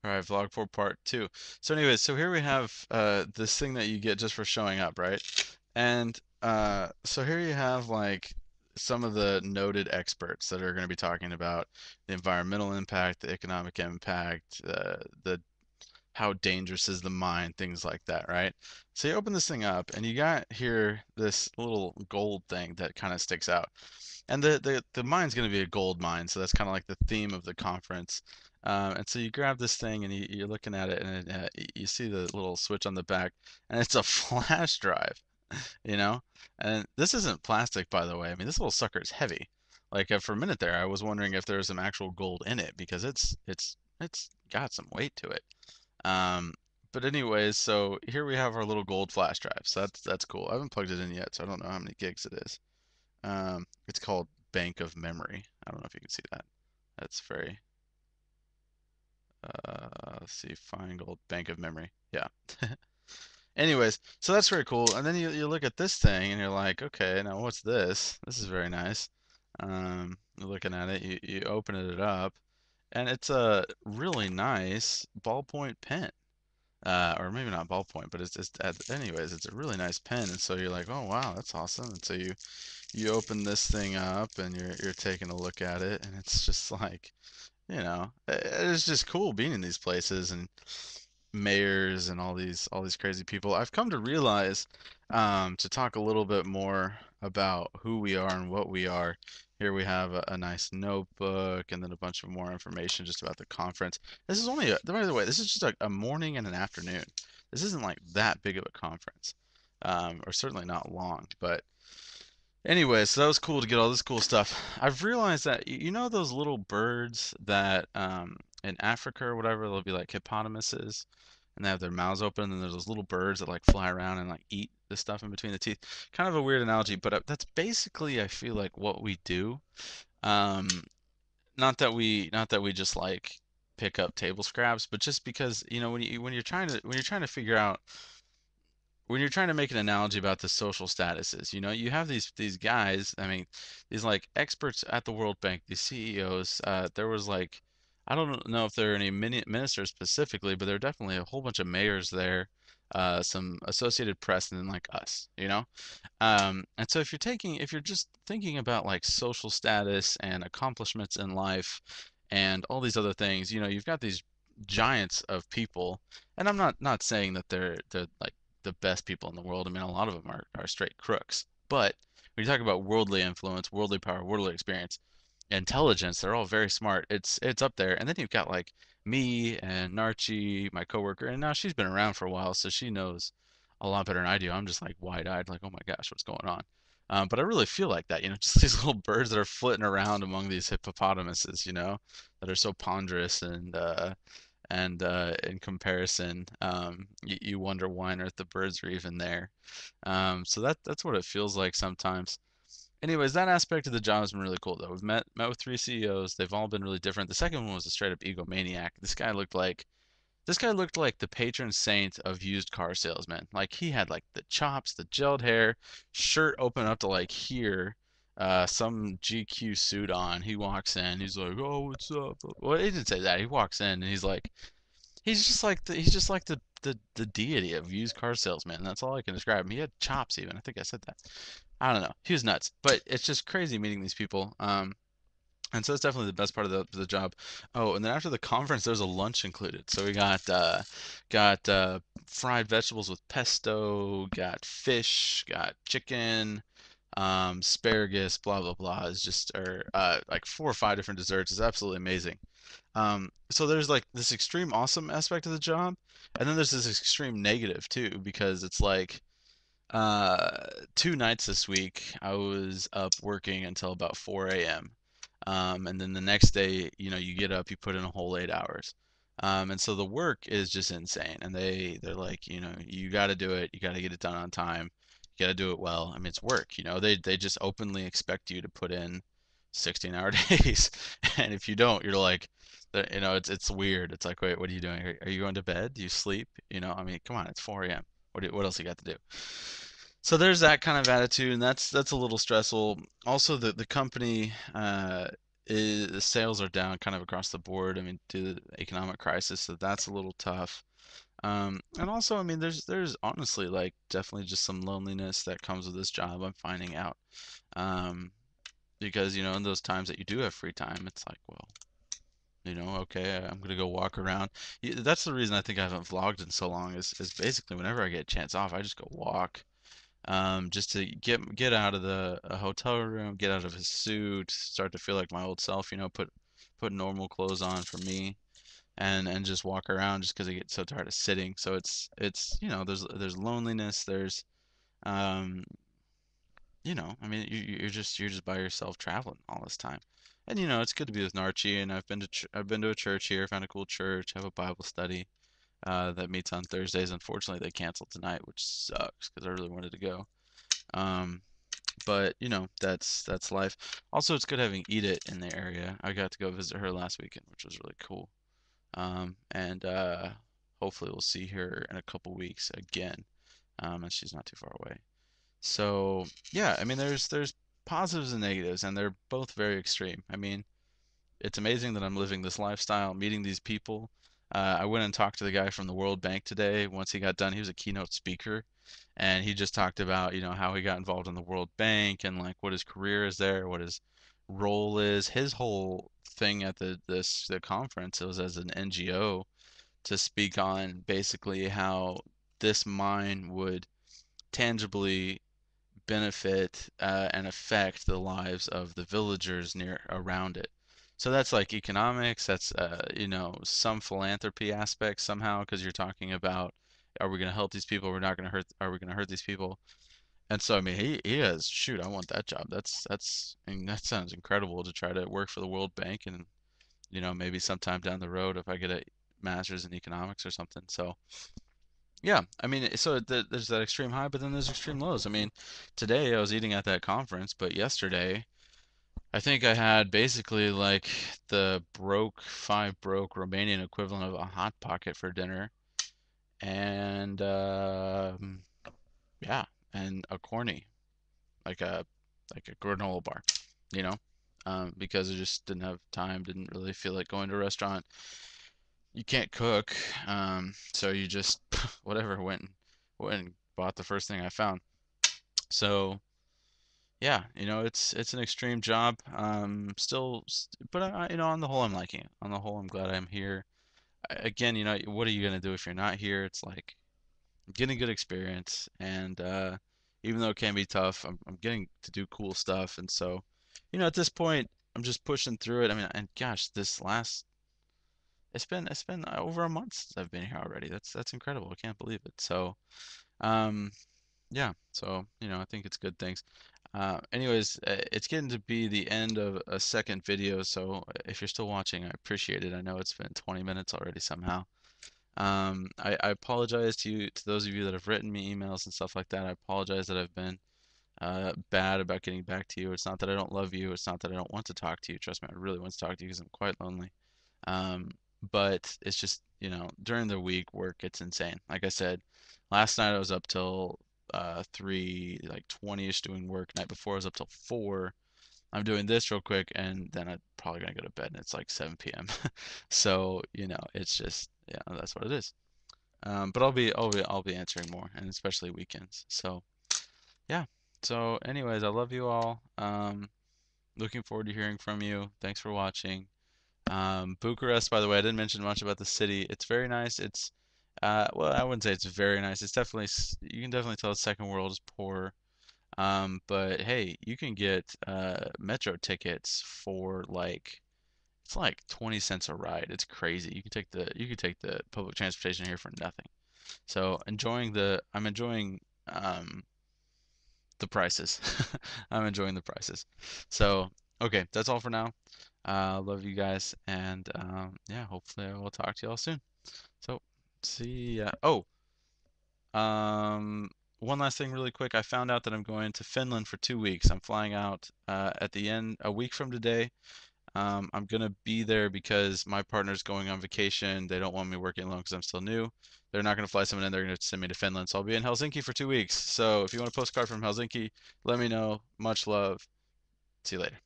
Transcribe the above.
All right, vlog 4 part 2. So anyways, so here we have this thing that you get just for showing up, right? And so here you have like some of the noted experts that are going to be talking about the environmental impact, the economic impact, the how dangerous is the mind, things like that, right? So you open this thing up and you got here this little gold thing that kind of sticks out. And the mine's going to be a gold mine, so that's kind of like the theme of the conference. And so you grab this thing and you're looking at it, and you see the little switch on the back, and it's a flash drive, you know? And this isn't plastic, by the way. I mean, this little sucker is heavy. Like for a minute there, I was wondering if there was some actual gold in it because it's got some weight to it. Um, but anyways, so here we have our little gold flash drive. So that's cool. I haven't plugged it in yet, so I don't know how many gigs it is. It's called Bank of Memory. I don't know if you can see that. That's very, let's see, Feingold Bank of Memory. Yeah. Anyways, so that's very cool. And then you look at this thing and you're like, okay, now what's this? This is very nice. You're looking at it, you open it up, and it's a really nice ballpoint pen. Or maybe not ballpoint, but anyways, it's a really nice pen. And so you're like, oh wow, that's awesome. And so you open this thing up and you're taking a look at it, and it's just like, it's just cool being in these places and mayors and all these crazy people. I've come to realize, to talk a little bit more about who we are and what we are. Here we have a nice notebook and then a bunch of more information just about the conference. This is only by the way, this is just a morning and an afternoon. This isn't like that big of a conference, or certainly not long, but anyway, so that was cool to get all this cool stuff. I've realized that you know those little birds that in Africa or whatever, they'll be like hippopotamuses, and they have their mouths open, and there's those little birds that like fly around and like eat the stuff in between the teeth. Kind of a weird analogy, but that's basically I feel like what we do. Um, not that we just like pick up table scraps, but just because when you're trying to figure out when you're trying to make an analogy about the social statuses, you have these guys, I mean, these like experts at the World Bank, these CEOs. There was like, I don't know if there are any ministers specifically, but there are definitely a whole bunch of mayors there, some Associated Press, and then like us, you know. And so if you're just thinking about like social status and accomplishments in life and all these other things, you've got these giants of people, and I'm not saying that they're like the best people in the world. I mean, a lot of them are straight crooks. But when you talk about worldly influence, worldly power, worldly experience, intelligence, they're all very smart. It's up there. And then you've got like me and Narchi, my coworker, and now she's been around for a while, so she knows a lot better than I do. I'm just like wide-eyed, like, oh my gosh, what's going on? But I really feel like that, just these little birds that are flitting around among these hippopotamuses, that are so ponderous and in comparison, you wonder why on earth the birds are even there. So that's what it feels like sometimes. Anyways, that aspect of the job has been really cool though. We've met with three CEOs. They've all been really different. The second one was a straight up egomaniac. This guy looked like the patron saint of used car salesmen. Like he had like the chops, the gelled hair, shirt open up to like here, some GQ suit on. He walks in, he's like, "Oh, what's up?" Well, he didn't say that. He walks in and he's just like the deity of used car salesman. That's all I can describe him. He had chops even. I think I said that. I don't know. He was nuts, but it's just crazy meeting these people. And so it's definitely the best part of the job. Oh, and then after the conference, there's a lunch included. So we got fried vegetables with pesto, got fish, got chicken, asparagus, blah blah blah. It's just or like 4 or 5 different desserts. It's absolutely amazing. So there's like this extreme awesome aspect of the job, and then there's this extreme negative too, because it's like uh 2 nights this week I was up working until about 4 a.m. And then the next day, you get up, you put in a whole 8 hours. And so the work is just insane. And they're like, you got to do it, you got to get it done on time, you got to do it well. I mean, it's work, they just openly expect you to put in 16-hour days. And if you don't, you're like, it's weird. It's like, wait, what are you doing? Are you going to bed? Do you sleep? I mean, come on, it's 4 a.m. What else you got to do? So there's that kind of attitude, and that's a little stressful. Also, the company, the sales are down kind of across the board. I mean, due to the economic crisis, so that's a little tough. And also, I mean, there's honestly like definitely just some loneliness that comes with this job. I'm finding out, um, because in those times that you do have free time, it's like, well, okay, I'm gonna go walk around. That's the reason I think I haven't vlogged in so long is basically whenever I get a chance off, I just go walk, just to get out of the a hotel room, get out of his suit, start to feel like my old self, put normal clothes on for me, and just walk around just because I get so tired of sitting. So it's there's loneliness, there's um I mean you're just by yourself traveling all this time. And it's good to be with Narchi, and I've been to a church here, found a cool church, have a Bible study that meets on Thursdays. Unfortunately, they canceled tonight, which sucks because I really wanted to go. Um, but that's life. Also, it's good having Edith in the area. I got to go visit her last weekend, which was really cool. And hopefully we'll see her in a couple weeks again, and she's not too far away. So yeah, I mean, there's positives and negatives, and they're both very extreme. I mean, it's amazing that I'm living this lifestyle, meeting these people. I went and talked to the guy from the World Bank today. Once he got done, he was a keynote speaker, and he just talked about, how he got involved in the World Bank and like what his career is there, what his role is. His whole thing at the conference was as an NGO to speak on basically how this mine would tangibly benefit and affect the lives of the villagers near around it. So that's like economics, that's some philanthropy aspects somehow because you're talking about, are we going to help these people? We're not going to hurt. Are we going to hurt these people? And so I mean, he has, shoot, I want that job. I mean, that sounds incredible to try to work for the World Bank, and maybe sometime down the road if I get a master's in economics or something. So yeah, I mean, so there's that extreme high, but then there's extreme lows. I mean, today I was eating at that conference, but yesterday I think I had basically like the five broke Romanian equivalent of a hot pocket for dinner, and yeah, and a corny, like a granola bar, you know, because I just didn't have time, didn't really feel like going to a restaurant. You can't cook, so you just whatever went and bought the first thing I found. So yeah, it's an extreme job. But on the whole, I'm liking it. On the whole, I'm glad I'm here. Again, what are you gonna do if you're not here? It's like I'm getting good experience, and even though it can be tough, I'm getting to do cool stuff, and so, at this point, I'm just pushing through it. I mean, and gosh, it's been over a month since I've been here already. That's incredible. I can't believe it. So, um, yeah. So, I think it's good things. Anyways, it's getting to be the end of a second video, so if you're still watching, I appreciate it. I know it's been 20 minutes already somehow. I apologize to those of you that have written me emails and stuff like that. I apologize that I've been bad about getting back to you. It's not that I don't love you. It's not that I don't want to talk to you. Trust me, I really want to talk to you because I'm quite lonely. Um, but it's just, during the week, work gets insane. Like I said, last night I was up till 3, like 20ish doing work. Night before I was up till 4. I'm doing this real quick, and then I'm probably gonna go to bed, and it's like 7 p.m. So, it's just, yeah, that's what it is. But I'll be answering more, and especially weekends. So yeah. So anyways, I love you all. Looking forward to hearing from you. Thanks for watching. Bucharest, by the way, I didn't mention much about the city. It's very nice. It's well, I wouldn't say it's very nice. It's definitely you can definitely tell the second world is poor. But hey, you can get metro tickets for like it's like 20 cents a ride. It's crazy. You can take the public transportation here for nothing. So I'm enjoying um the prices. I'm enjoying the prices. So okay, that's all for now. Love you guys, and yeah, hopefully I will talk to you all soon. So, see ya. Oh, one last thing really quick. I found out that I'm going to Finland for 2 weeks. I'm flying out at the end a week from today. I'm gonna be there because my partner's going on vacation. They don't want me working alone because I'm still new. They're not gonna fly someone in. They're gonna send me to Finland. So I'll be in Helsinki for 2 weeks. So if you want a postcard from Helsinki, let me know. Much love. See you later.